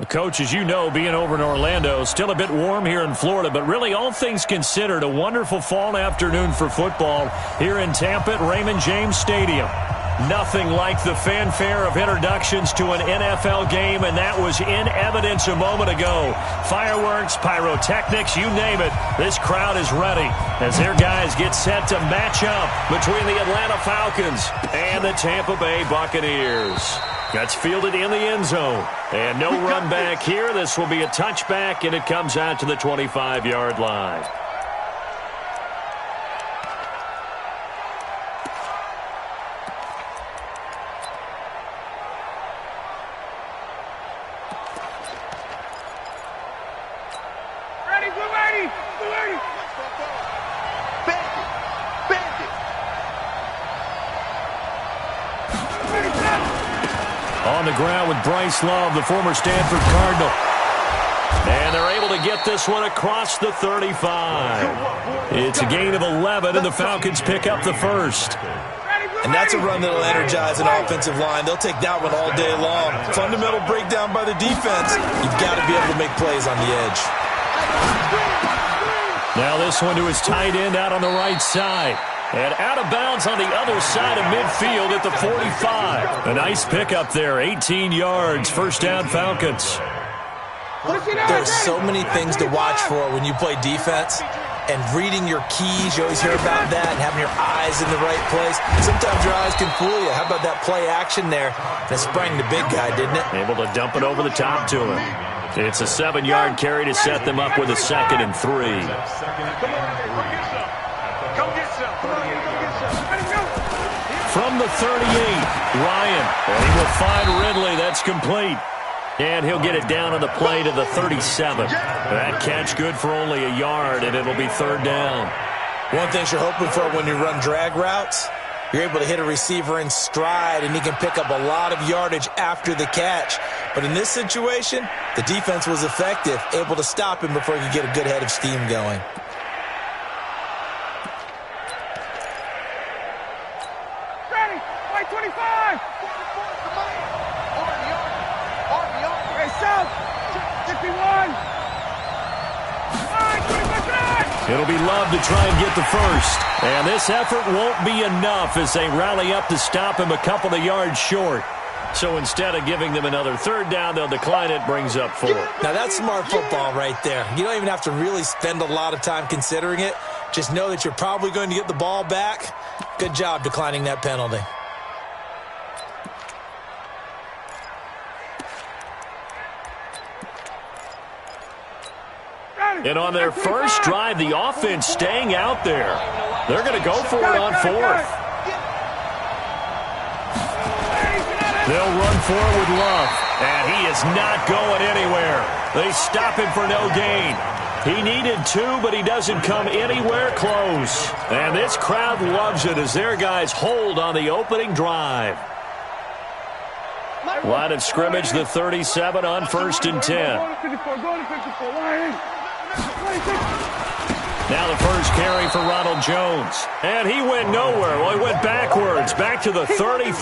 Coach, as you know, being over in Orlando, still a bit warm here in Florida, but really all things considered, a wonderful fall afternoon for football here in Tampa at Raymond James Stadium. Nothing like the fanfare of introductions to an NFL game, and that was in evidence a moment ago. Fireworks, pyrotechnics, you name it. This crowd is ready as their guys get set to match up between the Atlanta Falcons and the Tampa Bay Buccaneers. That's fielded in the end zone. And no run back here. This will be a touchback, and it comes out to the 25-yard line. On the ground with Bryce Love, the former Stanford Cardinal. And they're able to get this one across the 35. It's a gain of 11, and the Falcons pick up the first. And that's a run that'll energize an offensive line. They'll take that one all day long. Fundamental breakdown by the defense. You've got to be able to make plays on the edge. Now this one to his tight end out on the right side. And out of bounds on the other side of midfield at the 45. A nice pickup there, 18 yards, first down Falcons. There's so many things to watch for when you play defense. And reading your keys, you always hear about that, and having your eyes in the right place. Sometimes your eyes can fool you. How about that play action there? And it sprang the big guy, didn't it? Able to dump it over the top to him. It's a 7-yard carry to set them up with a 2nd and 3. From the 38, Ryan. And he will find Ridley. That's complete. And he'll get it down on the play to the 37. That catch good for only a yard, and it'll be 3rd down. One thing you're hoping for when you run drag routes, you're able to hit a receiver in stride, and he can pick up a lot of yardage after the catch. But in this situation, the defense was effective, able to stop him before he could get a good head of steam going. Ready, white 25. South, 51. It'll be Love to try and get the first. And this effort won't be enough as they rally up to stop him a couple of yards short. So instead of giving them another 3rd down, they'll decline it, brings up 4. Now that's smart football right there. You don't even have to really spend a lot of time considering it. Just know that you're probably going to get the ball back. Good job declining that penalty. And on their first drive, the offense staying out there. They're going to go for it on 4th. They'll run for it with Love. And he is not going anywhere. They stop him for no gain. He needed 2, but he doesn't come anywhere close. And this crowd loves it as their guys hold on the opening drive. Line of scrimmage, the 37 on 1st and 10. Now the first carry for Ronald Jones. And he went nowhere. Well, he went backwards, back to the 33.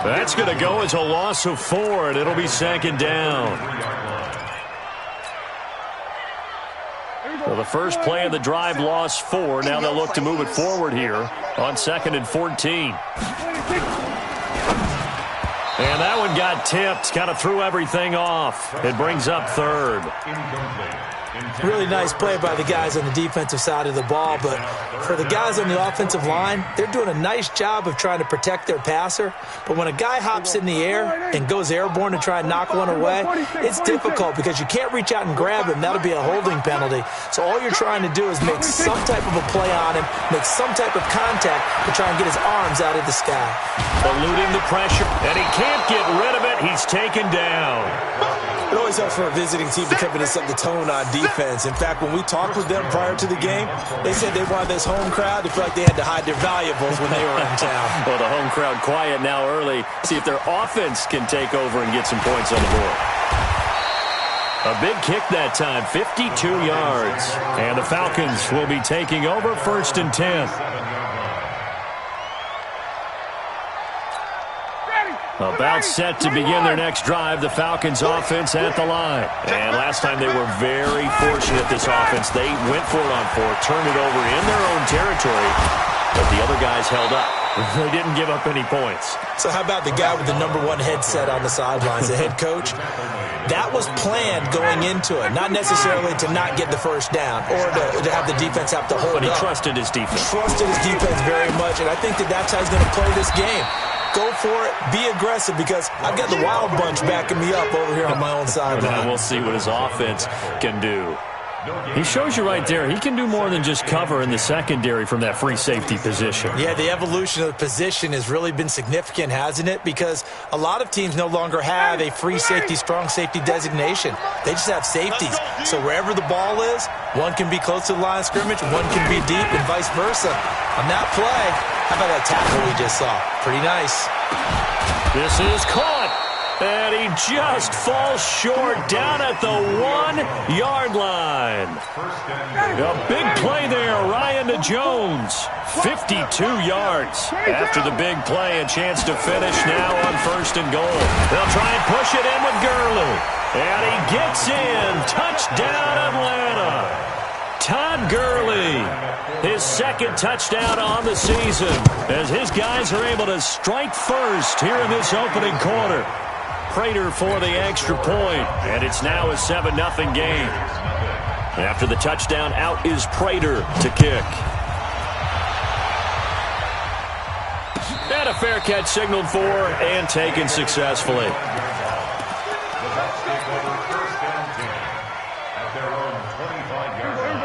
That's going to go as a loss of 4, and it'll be 2nd down. Well, the first play of the drive lost 4. Now they'll look to move it forward here on 2nd and 14. And that one got tipped, kind of threw everything off. It brings up 3rd. Really nice play by the guys on the defensive side of the ball, but for the guys on the offensive line, they're doing a nice job of trying to protect their passer. But when a guy hops in the air and goes airborne to try and knock one away, it's difficult because you can't reach out and grab him. That'll be a holding penalty. So all you're trying to do is make some type of a play on him, make some type of contact to try and get his arms out of the sky. Eluding the pressure, and he can't get rid of it. He's taken down. It always helps for a visiting team to come in and set the tone on defense. In fact, when we talked with them prior to the game, they said they wanted this home crowd to feel like they had to hide their valuables when they were in town. Well, the home crowd quiet now early. See if their offense can take over and get some points on the board. A big kick that time, 52 yards. And the Falcons will be taking over 1st and 10. Ready. About set to begin their next drive, the Falcons offense at the line. And last time they were very fortunate, this offense. They went for it on fourth, turned it over in their own territory, but the other guys held up. They didn't give up any points. So how about the guy with the #1 headset on the sidelines, the head coach? That was planned going into it, not necessarily to not get the first down or to have the defense have to hold up. But he trusted his defense. Trusted his defense very much, and I think that's how he's going to play this game. Go for it. Be aggressive, because I've got the wild bunch backing me up over here on my own sideline. And we'll see what his offense can do. He shows you right there, he can do more than just cover in the secondary from that free safety position. Yeah, the evolution of the position has really been significant, hasn't it? Because a lot of teams no longer have a free safety, strong safety designation. They just have safeties. So wherever the ball is, one can be close to the line of scrimmage, one can be deep, and vice versa. On that play, how about that tackle we just saw? Pretty nice. This is caught. And he just falls short down at the 1-yard line. A big play there, Ryan to Jones. 52 yards. After the big play, a chance to finish now on 1st and goal. They'll try and push it in with Gurley. And he gets in. Touchdown, Atlanta. Todd Gurley, his 2nd touchdown on the season, as his guys are able to strike first here in this opening quarter. Prater for the extra point, and it's now a 7-0 game. After the touchdown, out is Prater to kick. And a fair catch signaled for and taken successfully.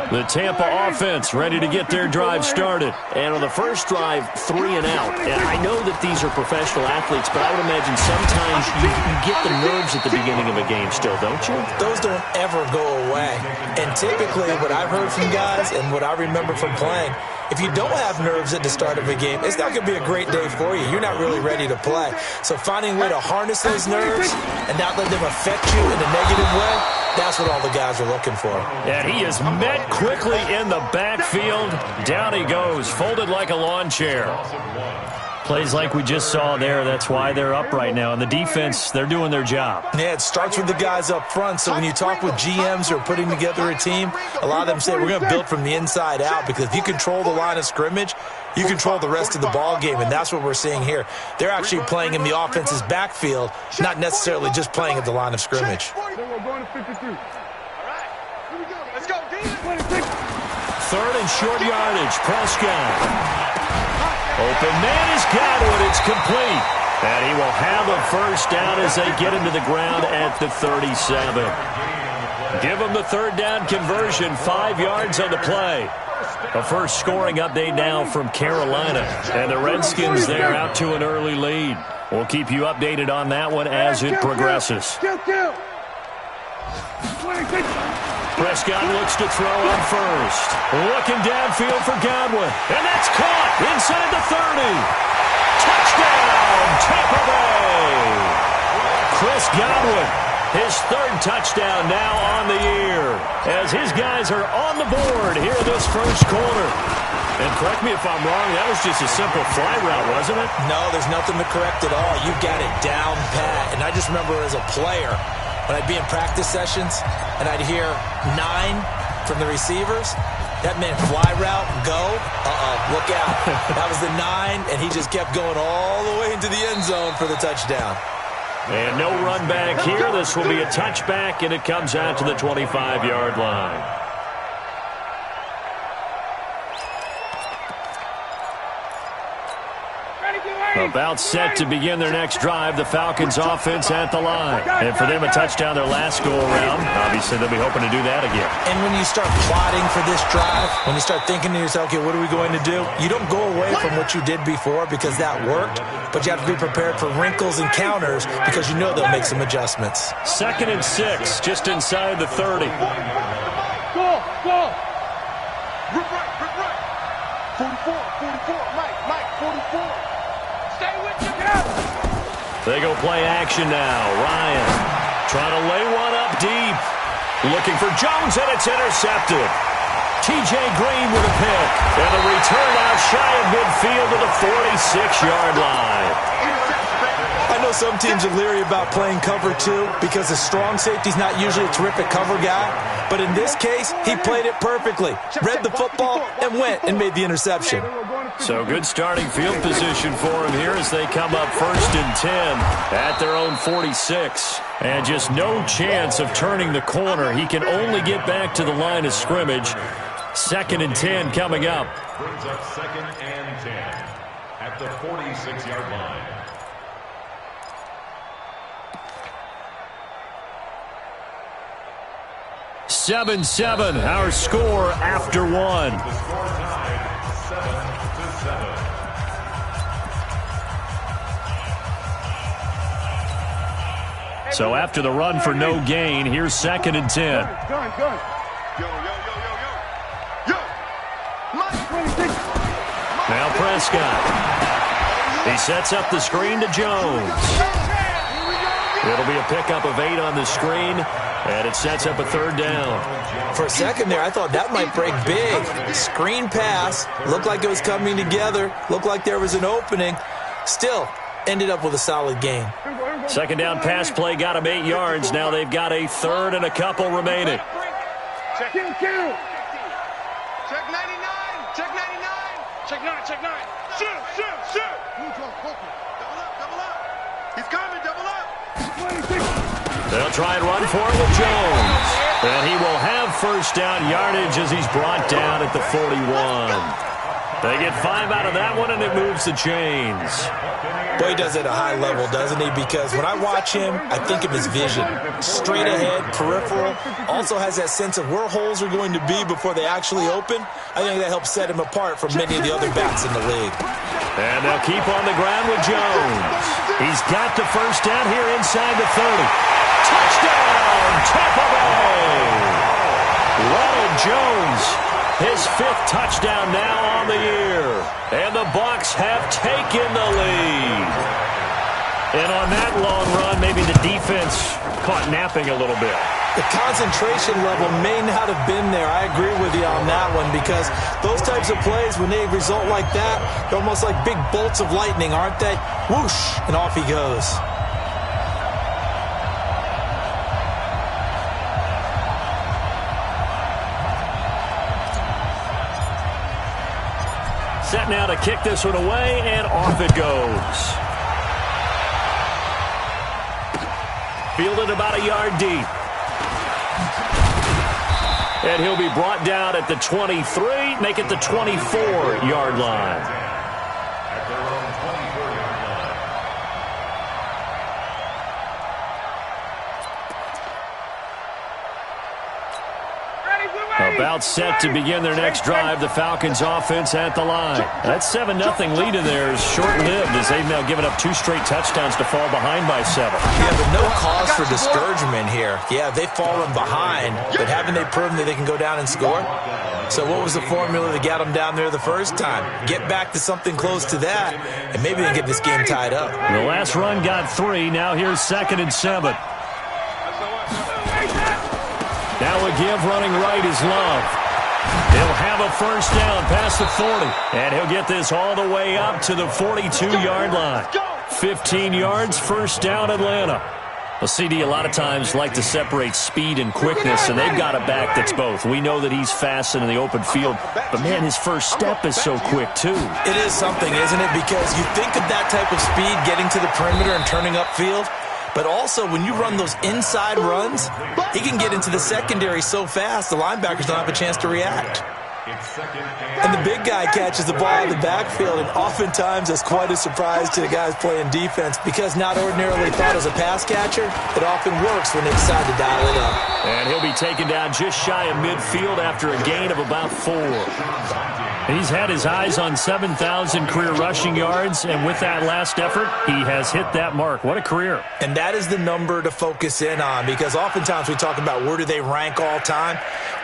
The Tampa offense ready to get their drive started. And on the first drive, 3 and out. And I know that these are professional athletes, but I would imagine sometimes you get the nerves at the beginning of a game still, don't you? Those don't ever go away. And typically what I've heard from guys and what I remember from playing, if you don't have nerves at the start of a game, it's not going to be a great day for you. You're not really ready to play. So finding a way to harness those nerves and not let them affect you in a negative way, that's what all the guys are looking for. And he is met quickly in the backfield. Down he goes, folded like a lawn chair. Plays like we just saw there. That's why they're up right now. And the defense, they're doing their job. Yeah, it starts with the guys up front. So when you talk with GMs who are putting together a team, a lot of them say we're going to build from the inside out, because if you control the line of scrimmage, you control the rest of the ball game, and that's what we're seeing here. They're actually playing in the offense's backfield, not necessarily just playing at the line of scrimmage. Third and short yardage, Prescott. Open man is Godwin. It's complete. And he will have a first down as they get into the ground at the 37. Give them the 3rd down conversion, 5 yards on the play. A first scoring update now from Carolina. And the Redskins there out to an early lead. We'll keep you updated on that one as it progresses. Prescott looks to throw on first. Looking downfield for Godwin. And that's caught inside the 30. Touchdown, Tampa Bay. Chris Godwin, his 3rd touchdown now on the year, as his guys are on the board here this first quarter. And correct me if I'm wrong, that was just a simple fly route, wasn't it? No, there's nothing to correct at all. You got it down pat. And I just remember as a player, when I'd be in practice sessions and I'd hear 9 from the receivers, that meant fly route, go, look out. That was the 9, and he just kept going all the way into the end zone for the touchdown. And no run back here. This will be a touchback, and it comes out to the 25-yard line. About set to begin their next drive, the Falcons offense at the line. And for them, a touchdown their last go-around. Obviously, they'll be hoping to do that again. And when you start plotting for this drive, when you start thinking to yourself, okay, what are we going to do? You don't go away from what you did before because that worked, but you have to be prepared for wrinkles and counters because you know they'll make some adjustments. 2nd and 6, just inside the 30. Go! 44, Mike, 44. Stay with you, They go play action now. Ryan trying to lay one up deep. Looking for Jones, and it's intercepted. T.J. Green with a pick. And the return out shy of midfield to the 46-yard line. I know some teams are leery about playing cover 2 because the strong safety's not usually a terrific cover guy. But in this case, he played it perfectly. Read the football and went and made the interception. So good starting field position for him here as they come up 1st and 10 at their own 46. And just no chance of turning the corner. He can only get back to the line of scrimmage. 2nd and 10 coming up. Brings up 2nd and 10 at the 46-yard line. Seven, our score after one. The score tied 7-7. So after the run for no gain, here's 2nd and 10. Gun. Yo. Mike. Now Prescott. He sets up the screen to Jones. It'll be a pickup of 8 on the screen, and it sets up a 3rd down. For a second there, I thought that might break big. Screen pass. Looked like it was coming together. Looked like there was an opening. Still, ended up with a solid gain. 2nd down pass play got him 8 yards. Now they've got a 3rd and a couple remaining. Check 99. Check 9. Shoot. Double up. He's coming, double up. They'll try and run for it with Jones. And he will have 1st down yardage as he's brought down at the 41. They get 5 out of that one, and it moves the chains. Boy, he does it at a high level, doesn't he? Because when I watch him, I think of his vision. Straight ahead, peripheral. Also has that sense of where holes are going to be before they actually open. I think that helps set him apart from many of the other backs in the league. And they'll keep on the ground with Jones. He's got the 1st down here inside the 30. Touchdown, Tampa Bay! Ronald Jones, his 5th touchdown now on the year. And the Bucs have taken the lead. And on that long run, maybe the defense caught napping a little bit. The concentration level may not have been there. I agree with you on that one because those types of plays, when they result like that, they're almost like big bolts of lightning, aren't they? Whoosh, and off he goes. Set now to kick this one away, and off it goes. Fielded about a yard deep. And he'll be brought down at the 23, make it the 24-yard line. At their own 24-yard line. About set to begin their next drive, the Falcons offense at the line. That 7-0 lead in there is short-lived as they've now given up 2 straight touchdowns to fall behind by 7. Yeah, but no cause for discouragement here. Yeah, they've fallen behind, but haven't they proven that they can go down and score? So what was the formula that got them down there the first time? Get back to something close to that, and maybe they can get this game tied up. The last run got 3. Now here's 2nd and 7. Now a give running right is Love. He'll have a 1st down past the 40. And he'll get this all the way up to the 42-yard line. 15 yards, 1st down Atlanta. Well, CD, a lot of times like to separate speed and quickness, and they've got a back that's both. We know that he's fast in the open field, but, man, his first step is so quick, too. It is something, isn't it? Because you think of that type of speed getting to the perimeter and turning upfield, but also when you run those inside runs, he can get into the secondary so fast the linebackers don't have a chance to react. And the big guy catches the ball in the backfield, and oftentimes that's quite a surprise to the guys playing defense because not ordinarily thought as a pass catcher, it often works when they decide to dial it up. And he'll be taken down just shy of midfield after a gain of about 4. He's had his eyes on 7,000 career rushing yards, and with that last effort, he has hit that mark. What a career. And that is the number to focus in on because oftentimes we talk about where do they rank all time.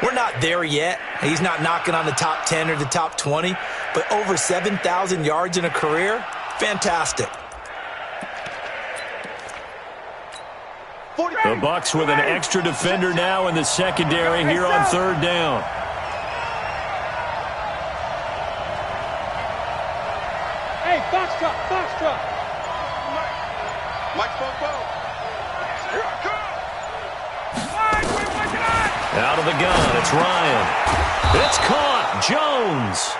We're not there yet. He's not knocking on the top 10 or the top 20, but over 7,000 yards in a career, fantastic. The Bucs with an extra defender now in the secondary here on 3rd down. Hey, box truck. Mike Bobo. Here I come. Out of the gun, it's Ryan. It's caught, Jones.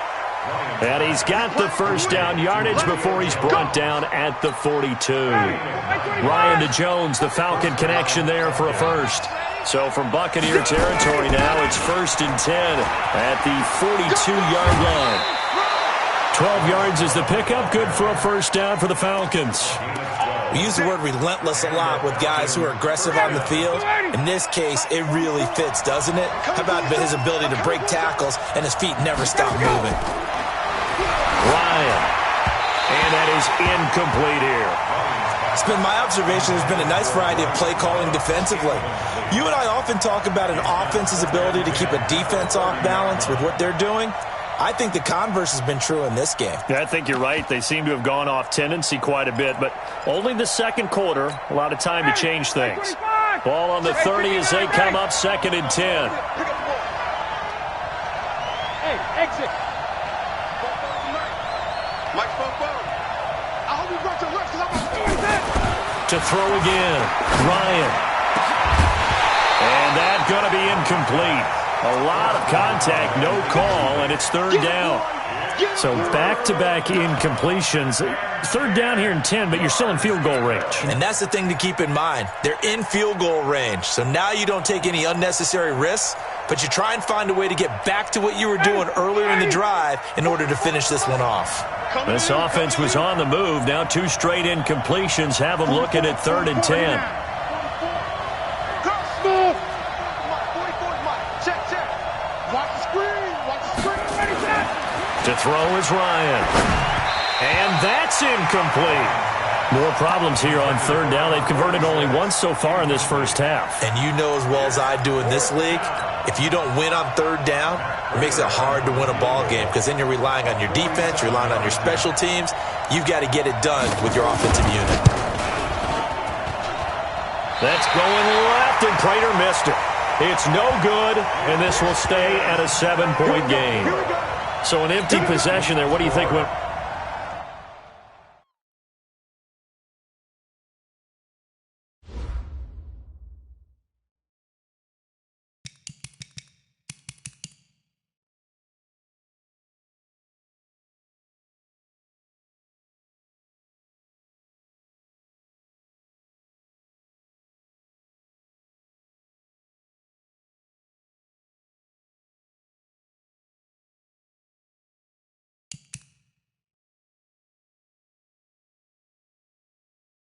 And he's got the first down yardage before he's brought down at the 42. Ryan to Jones, the Falcon connection there for a first. So from Buccaneer territory now, it's 1st and 10 at the 42-yard line. 12 yards is the pickup, good for a first down for the Falcons. We use the word relentless a lot with guys who are aggressive on the field. In this case, it really fits, doesn't it? How about his ability to break tackles and his feet never stop moving? Ryan. And that is incomplete here. It's been my observation there's been a nice variety of play calling defensively. You and I often talk about an offense's ability to keep a defense off balance with what they're doing. I think the converse has been true in this game. Yeah, I think you're right. They seem to have gone off tendency quite a bit, but only the second quarter, a lot of time to change things. Ball on the 30 as they come up 2nd and 10. Hey, exit. Mike Bobo. I hope you brought your reps because I'm going to do that. To throw again, Ryan. And that's going to be incomplete. A lot of contact, no call, and it's 3rd down. So back-to-back incompletions. 3rd down here in 10, but you're still in field goal range. And that's the thing to keep in mind. They're in field goal range. So now you don't take any unnecessary risks, but you try and find a way to get back to what you were doing earlier in the drive in order to finish this one off. This offense was on the move. Now 2 straight incompletions have them looking at 3rd and 10. To throw is Ryan. And that's incomplete. More problems here on 3rd down. They've converted only once so far in this first half. And you know as well as I do in this league, if you don't win on 3rd down, it makes it hard to win a ball game because then you're relying on your defense, you're relying on your special teams. You've got to get it done with your offensive unit. That's going left, and Prater missed it. It's no good, and this will stay at a 7-point game. So an empty possession there. What do you think went